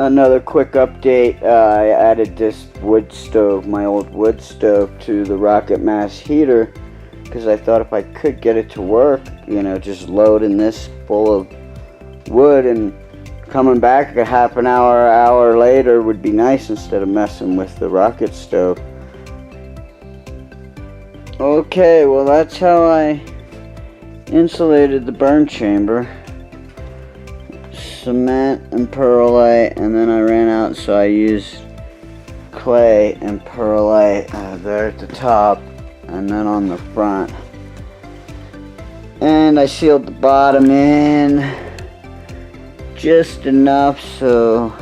Another quick update, I added this wood stove, my old wood stove, to the Rocket Mass heater because I thought if I could get it to work, you know, just loading this full of wood and coming back a half an hour later would be nice instead of messing with the rocket stove. Okay, well that's how I insulated the burn chamber. Cement and perlite, and then I ran out, so I used clay and perlite there at the top and then on the front, and I sealed the bottom in just enough so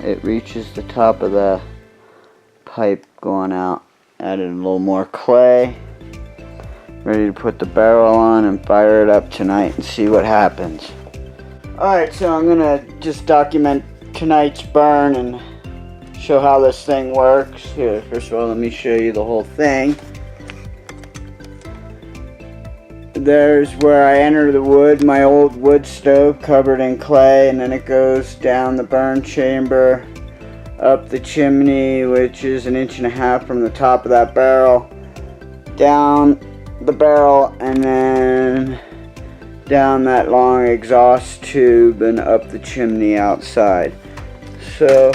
it reaches the top of the pipe going out. Added a little more clay, ready to put the barrel on and fire it up tonight and see what happens. Alright, so I'm gonna just document tonight's burn and show how this thing works. Here, first of all, let me show you the whole thing. There's where I enter the wood, my old wood stove covered in clay, and then it goes down the burn chamber, up the chimney, which is 1.5 inches from the top of that barrel, down the barrel, and then down that long exhaust tube and up the chimney outside. So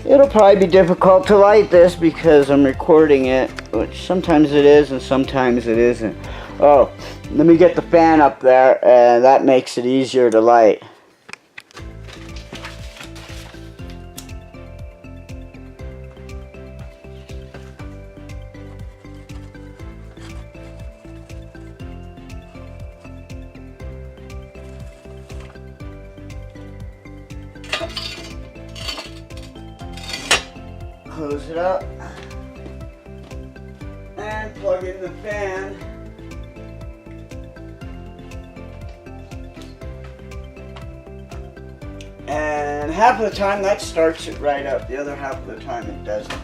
it'll probably be difficult to light this because I'm recording it, which sometimes it is and sometimes it isn't. Oh, let me get the fan up there, and that makes it easier to light. Close it up and plug in the fan. And half of the time that starts it right up, the other half of the time it doesn't.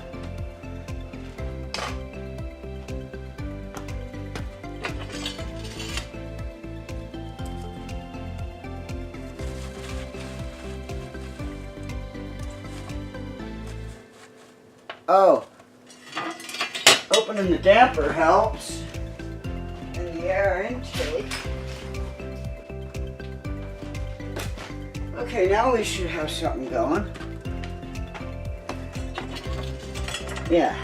Oh, opening the damper helps, and the air intake. Okay, now we should have something going. Yeah.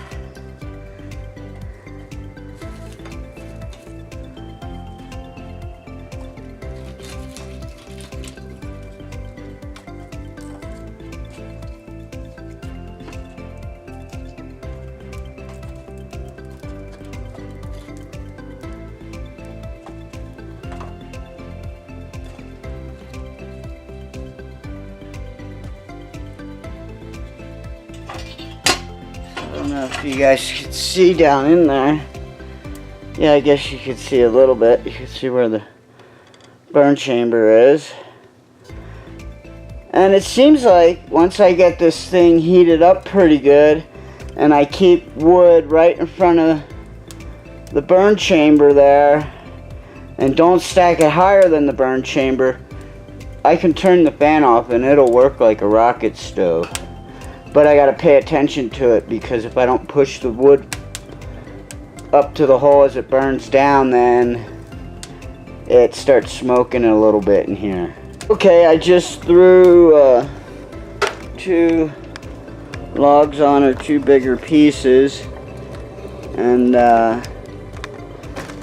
I don't know if you guys can see down in there. Yeah, I guess you could see a little bit. You can see where the burn chamber is. And it seems like once I get this thing heated up pretty good and I keep wood right in front of the burn chamber there and don't stack it higher than the burn chamber, I can turn the fan off and it'll work like a rocket stove. But I gotta pay attention to it because if I don't push the wood up to the hole as it burns down, then it starts smoking a little bit in here. Okay, I just threw 2 logs on, or 2 bigger pieces, and let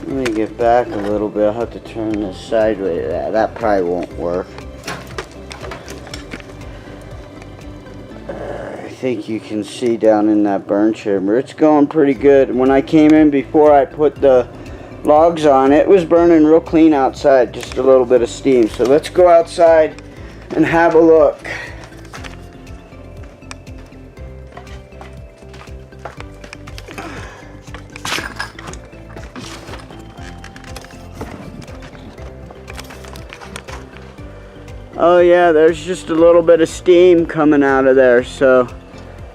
me get back a little bit. I'll have to turn this sideways. That probably won't work. I think you can see down in that burn chamber. It's going pretty good. When I came in before I put the logs on, it was burning real clean outside, just a little bit of steam. So let's go outside and have a look. Oh yeah, there's just a little bit of steam coming out of there, so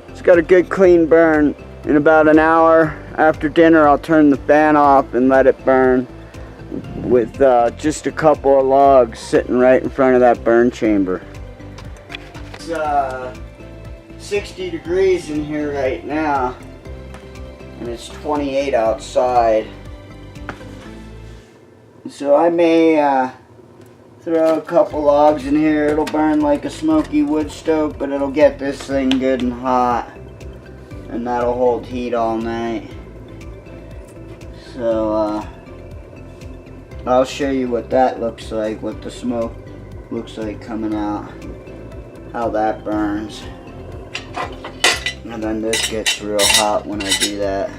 it's got a good clean burn. In about an hour after dinner, I'll turn the fan off and let it burn with just a couple of logs sitting right in front of that burn chamber. 60 degrees in here right now, and it's 28 outside. So I may throw a couple logs in here. It'll burn like a smoky wood stove, but it'll get this thing good and hot, and that'll hold heat all night. So I'll show you what that looks like, what the smoke looks like coming out, how that burns. And then this gets real hot when I do that.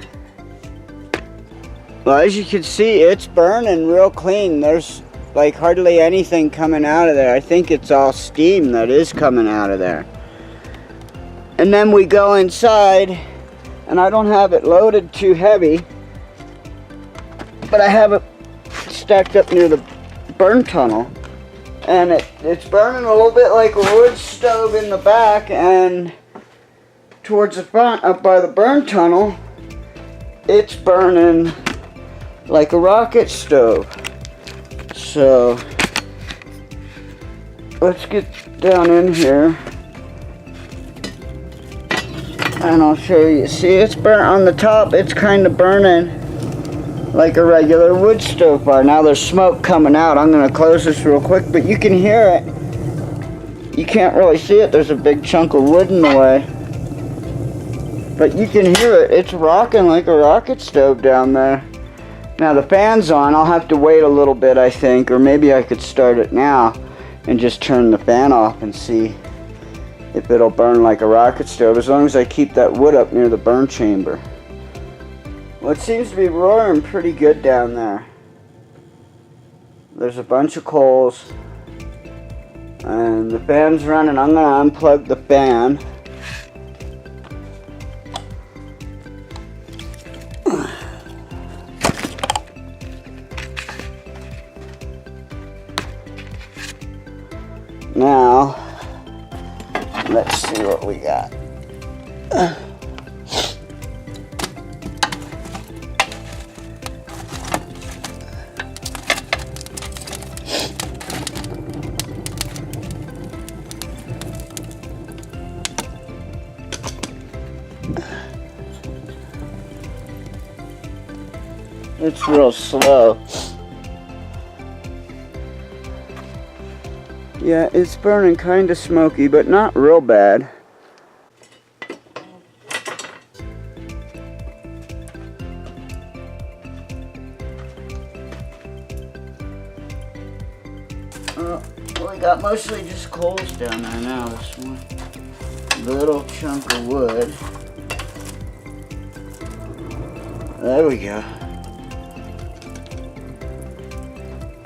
Well, as you can see, it's burning real clean. There's like hardly anything coming out of there. I think it's all steam that is coming out of there. And then we go inside, and I don't have it loaded too heavy, but I have it stacked up near the burn tunnel, and it's burning a little bit like a wood stove in the back, and towards the front up by the burn tunnel it's burning like a rocket stove. So let's get down in here and I'll show you. See, it's burnt on the top. It's kind of burning like a regular wood stove fire. Now there's smoke coming out. I'm going to close this real quick, but you can hear it. You can't really see it. There's a big chunk of wood in the way. But you can hear it. It's rocking like a rocket stove down there. Now the fan's on. I'll have to wait a little bit, I think, or maybe I could start it now and just turn the fan off and see if it'll burn like a rocket stove, as long as I keep that wood up near the burn chamber. Well, it seems to be roaring pretty good down there. There's a bunch of coals, and the fan's running. I'm going to unplug the fan. Now, let's see what we got. It's real slow. Yeah, it's burning kind of smoky, but not real bad. We got mostly just coals down there now. This one little chunk of wood. There we go.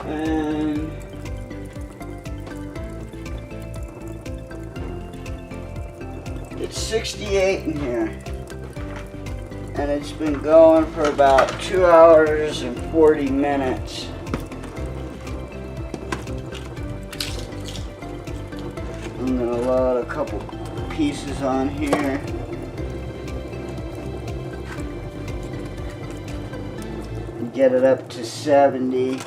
And it's 68 in here, and it's been going for about 2 hours and 40 minutes. I'm gonna load a couple pieces on here. And get it up to 70.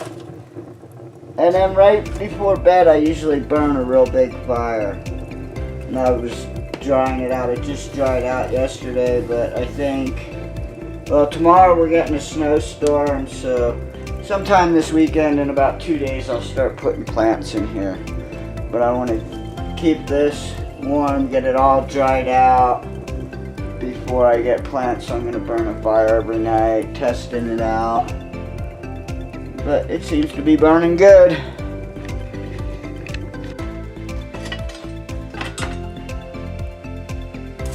And then right before bed I usually burn a real big fire. And I was drying it out. It just dried out yesterday, but I think, well, tomorrow we're getting a snowstorm, so sometime this weekend, in about 2 days, I'll start putting plants in here. But I want to keep this warm, get it all dried out before I get plants, so I'm going to burn a fire every night, testing it out. But it seems to be burning good.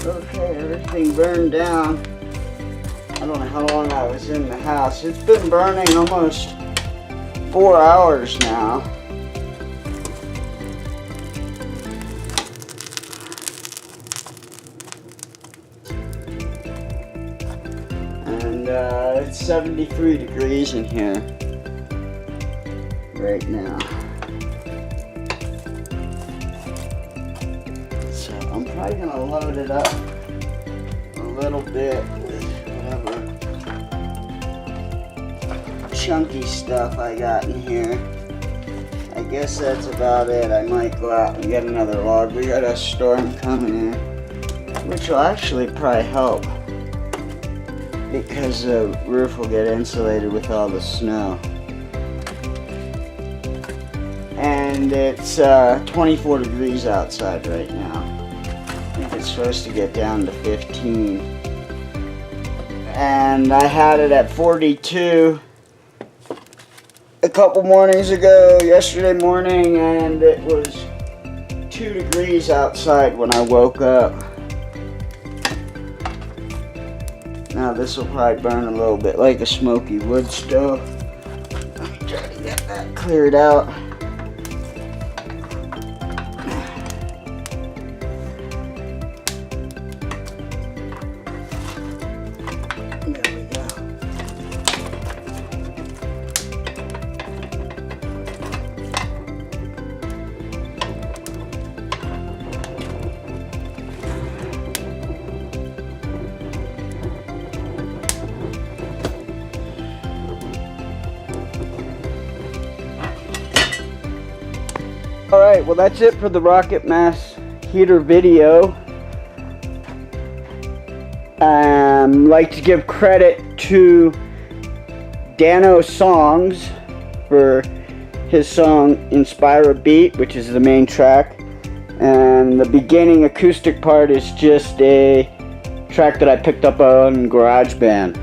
Okay, everything burned down. I don't know how long I was in the house. It's been burning almost 4 hours now. And it's 73 degrees in here right now. So I'm probably gonna load it up a little bit with whatever chunky stuff I got in here. I guess that's about it. I might go out and get another log. We got a storm coming in, which will actually probably help because the roof will get insulated with all the snow. And it's 24 degrees outside right now. I think it's supposed to get down to 15. And I had it at 42 a couple mornings ago, yesterday morning, and it was 2 degrees outside when I woke up. Now this will probably burn a little bit like a smoky wood stove. Let me try to get that cleared out. There we go. Alright, well that's it for the rocket mass heater video. Like to give credit to Dano Songs for his song Inspirabeat, which is the main track. And the beginning acoustic part is just a track that I picked up on GarageBand.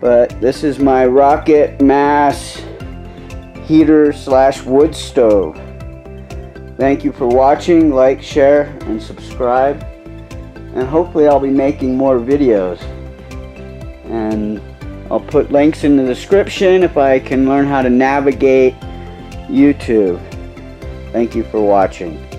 But this is my rocket mass heater / wood stove. Thank you for watching. Like, share, and subscribe. And hopefully I'll be making more videos. And I'll put links in the description if I can learn how to navigate YouTube. Thank you for watching.